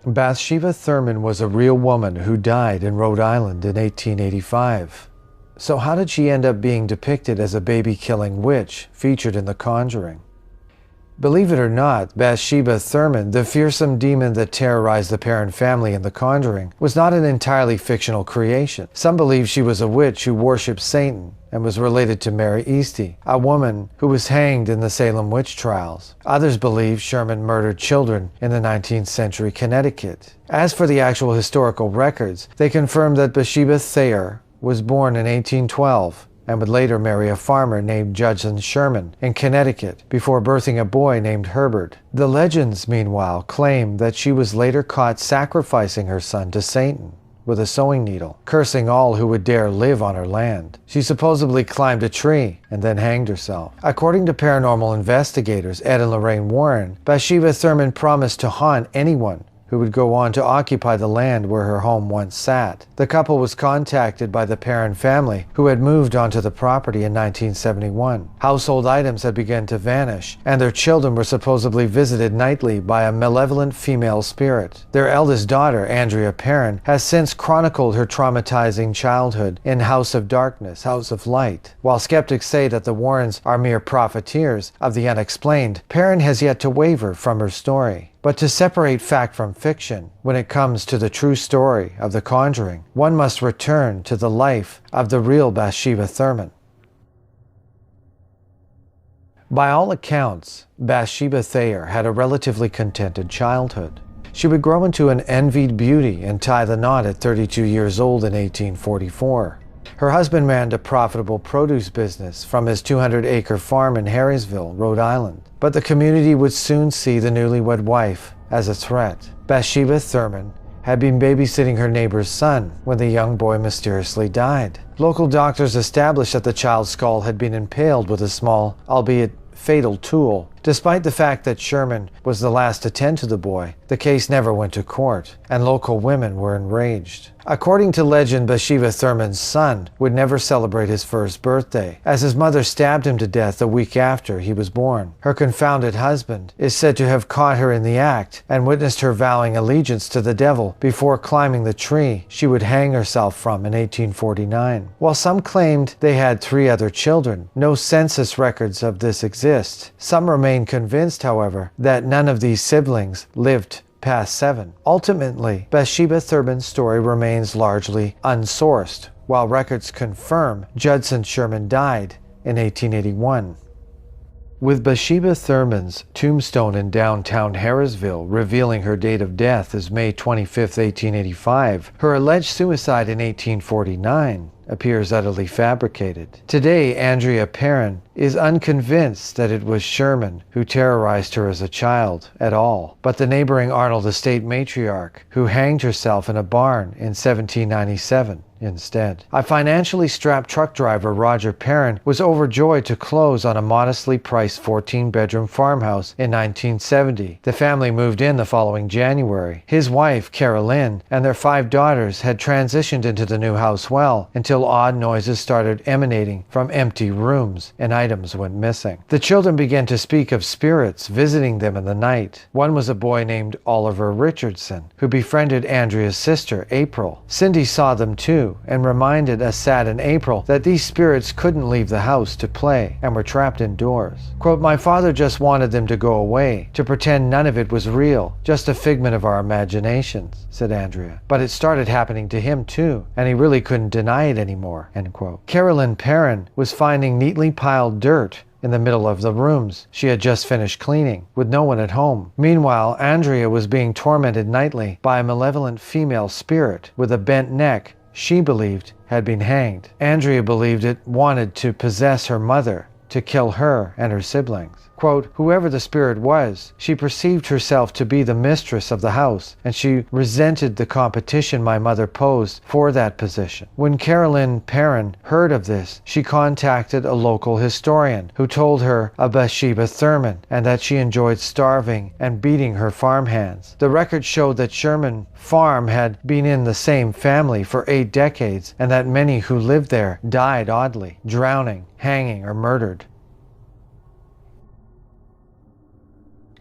Bathsheba Thurman was a real woman who died in Rhode Island in 1885. So how did she end up being depicted as a baby-killing witch featured in The Conjuring? Believe it or not, Bathsheba Thurman, the fearsome demon that terrorized the Perron family in The Conjuring, was not an entirely fictional creation. Some believe she was a witch who worshipped Satan and was related to Mary Easty, a woman who was hanged in the Salem witch trials. Others believe Sherman murdered children in the 19th century Connecticut. As for the actual historical records, they confirm that Bathsheba Thayer was born in 1812 and would later marry a farmer named Judson Sherman in Connecticut before birthing a boy named Herbert. The legends, meanwhile, claim that she was later caught sacrificing her son to Satan with a sewing needle, cursing all who would dare live on her land. She supposedly climbed a tree and then hanged herself. According to paranormal investigators Ed and Lorraine Warren, Bathsheba Thurman promised to haunt anyone who would go on to occupy the land where her home once sat. The couple was contacted by the Perron family, who had moved onto the property in 1971. Household items had begun to vanish, and their children were supposedly visited nightly by a malevolent female spirit. Their eldest daughter, Andrea Perron, has since chronicled her traumatizing childhood in House of Darkness, House of Light. While skeptics say that the Warrens are mere profiteers of the unexplained, Perron has yet to waver from her story. But to separate fact from fiction, when it comes to the true story of The Conjuring, one must return to the life of the real Bathsheba Thurman. By all accounts, Bathsheba Thayer had a relatively contented childhood. She would grow into an envied beauty and tie the knot at 32 years old in 1844. Her husband ran a profitable produce business from his 200-acre farm in Harrisville, Rhode Island. But the community would soon see the newlywed wife as a threat. Bathsheba Thurman had been babysitting her neighbor's son when the young boy mysteriously died. Local doctors established that the child's skull had been impaled with a small, albeit fatal tool. Despite the fact that Sherman was the last to tend to the boy, the case never went to court, and local women were enraged. According to legend, Bathsheba Thurman's son would never celebrate his first birthday, as his mother stabbed him to death a week after he was born. Her confounded husband is said to have caught her in the act and witnessed her vowing allegiance to the devil before climbing the tree she would hang herself from in 1849. While some claimed they had 3 other children, no census records of this exist. Some remain convinced, however, that none of these siblings lived past 7. Ultimately, Bathsheba Thurman's story remains largely unsourced, while records confirm Judson Sherman died in 1881. With Bathsheba Thurman's tombstone in downtown Harrisville revealing her date of death as May 25, 1885, her alleged suicide in 1849 appears utterly fabricated. Today, Andrea Perron is unconvinced that it was Sherman who terrorized her as a child at all, but the neighboring Arnold estate matriarch who hanged herself in a barn in 1797 instead. A financially strapped truck driver, Roger Perron, was overjoyed to close on a modestly priced 14-bedroom farmhouse in 1970. The family moved in the following January. His wife, Carolyn, and their 5 daughters had transitioned into the new house well until odd noises started emanating from empty rooms and items went missing. The children began to speak of spirits visiting them in the night. One was a boy named Oliver Richardson, who befriended Andrea's sister, April. Cindy saw them too, and reminded a saddened April that these spirits couldn't leave the house to play and were trapped indoors. Quote, "My father just wanted them to go away, to pretend none of it was real, just a figment of our imaginations," said Andrea. But it started happening to him too, and he really couldn't deny it anymore, end quote. Carolyn Perron was finding neatly piled dirt in the middle of the rooms she had just finished cleaning, with no one at home. Meanwhile, Andrea was being tormented nightly by a malevolent female spirit with a bent neck she believed had been hanged. Andrea believed it wanted to possess her mother, to kill her and her siblings. Quote, "Whoever the spirit was, she perceived herself to be the mistress of the house, and she resented the competition my mother posed for that position. When Carolyn Perron heard of this, she contacted a local historian who told her of Bathsheba Thurman and that she enjoyed starving and beating her farmhands. The records showed that Sherman Farm had been in the same family for 8 decades and that many who lived there died oddly, drowning, hanging, or murdered.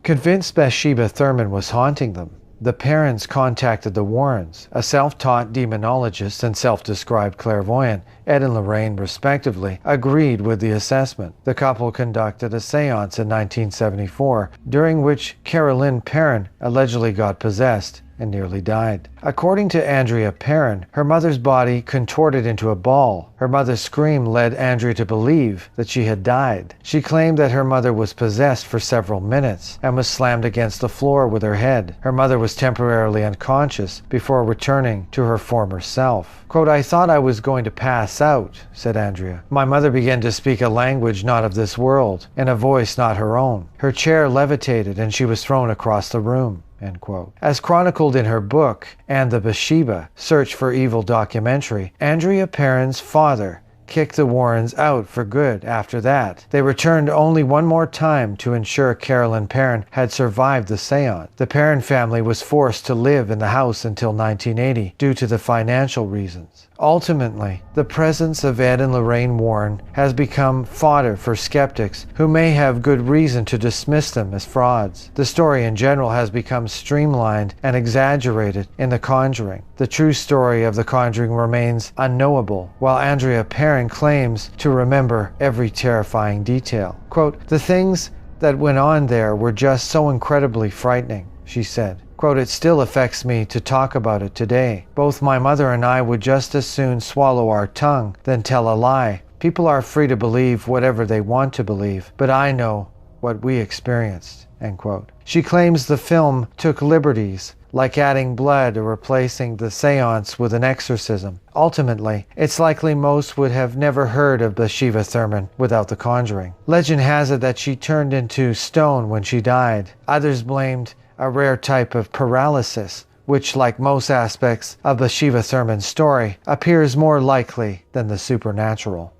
Convinced Bathsheba Thurman was haunting them, The parents contacted the Warrens. A self-taught demonologist and self-described clairvoyant, Ed and Lorraine respectively, agreed with the assessment. The couple conducted a seance in 1974, during which Carolyn Perrin allegedly got possessed and nearly died. According to Andrea Perrin, her mother's body contorted into a ball. Her mother's scream led Andrea to believe that she had died. She claimed that her mother was possessed for several minutes and was slammed against the floor with her head. Her mother was temporarily unconscious before returning to her former self. Quote, "I thought I was going to pass out," said Andrea. "My mother began to speak a language not of this world, in a voice not her own. Her chair levitated and she was thrown across the room." End quote. As chronicled in her book, And the Bathsheba, Search for Evil documentary, Andrea Perrin's father kicked the Warrens out for good after that. They returned only one more time to ensure Carolyn Perrin had survived the seance. The Perrin family was forced to live in the house until 1980 due to the financial reasons. Ultimately, the presence of Ed and Lorraine Warren has become fodder for skeptics who may have good reason to dismiss them as frauds. The story in general has become streamlined and exaggerated in The Conjuring. The true story of The Conjuring remains unknowable, while Andrea Perrin claims to remember every terrifying detail. Quote, "The things that went on there were just so incredibly frightening," she said. Quote, "It still affects me to talk about it today. Both my mother and I would just as soon swallow our tongue than tell a lie. People are free to believe whatever they want to believe, but I know what we experienced." End quote. She claims the film took liberties, like adding blood or replacing the seance with an exorcism. Ultimately, it's likely most would have never heard of Bathsheba Thurman without The Conjuring. Legend has it that she turned into stone when she died. Others blamed a rare type of paralysis, which, like most aspects of Bathsheba Thurman's story, appears more likely than the supernatural.